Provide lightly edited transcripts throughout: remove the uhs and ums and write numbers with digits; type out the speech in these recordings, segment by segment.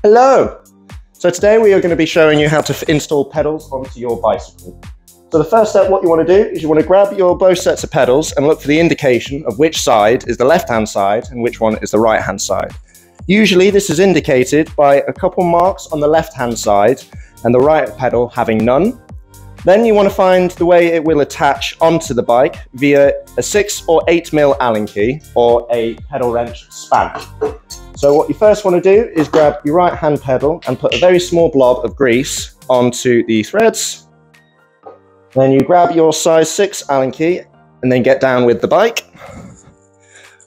Hello! So today we are going to be showing you how to install pedals onto your bicycle. So the first step, what you want to do is you want to grab your both sets of pedals and look for the indication of which side is the left-hand side and which one is the right-hand side. Usually this is indicated by a couple marks on the left-hand side and the right pedal having none. Then you want to find the way it will attach onto the bike via a 6 or 8mm Allen key or a pedal wrench spanner. So what you first want to do is grab your right hand pedal and put a very small blob of grease onto the threads. Then you grab your size 6 Allen key and then get down with the bike.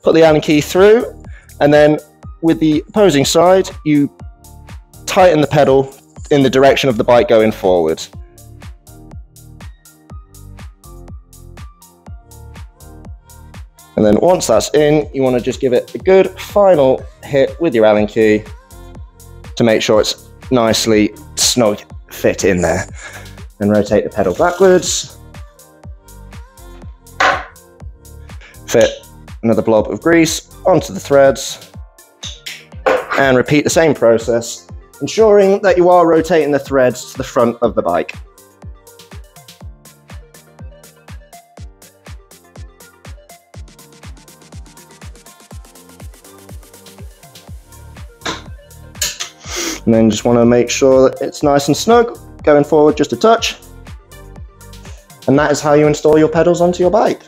Put the Allen key through, and then with the opposing side you tighten the pedal in the direction of the bike going forward. And then once that's in, you want to just give it a good final hit with your Allen key to make sure it's nicely snug fit in there. And rotate the pedal backwards. Fit another blob of grease onto the threads. And repeat the same process, ensuring that you are rotating the threads to the front of the bike. And then just want to make sure that it's nice and snug, going forward just a touch. And that is how you install your pedals onto your bike.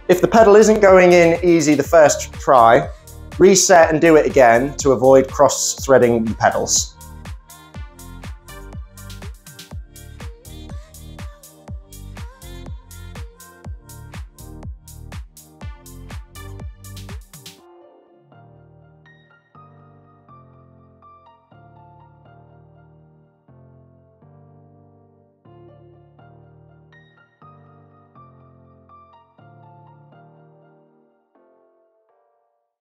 If the pedal isn't going in easy the first try, reset and do it again to avoid cross-threading the pedals.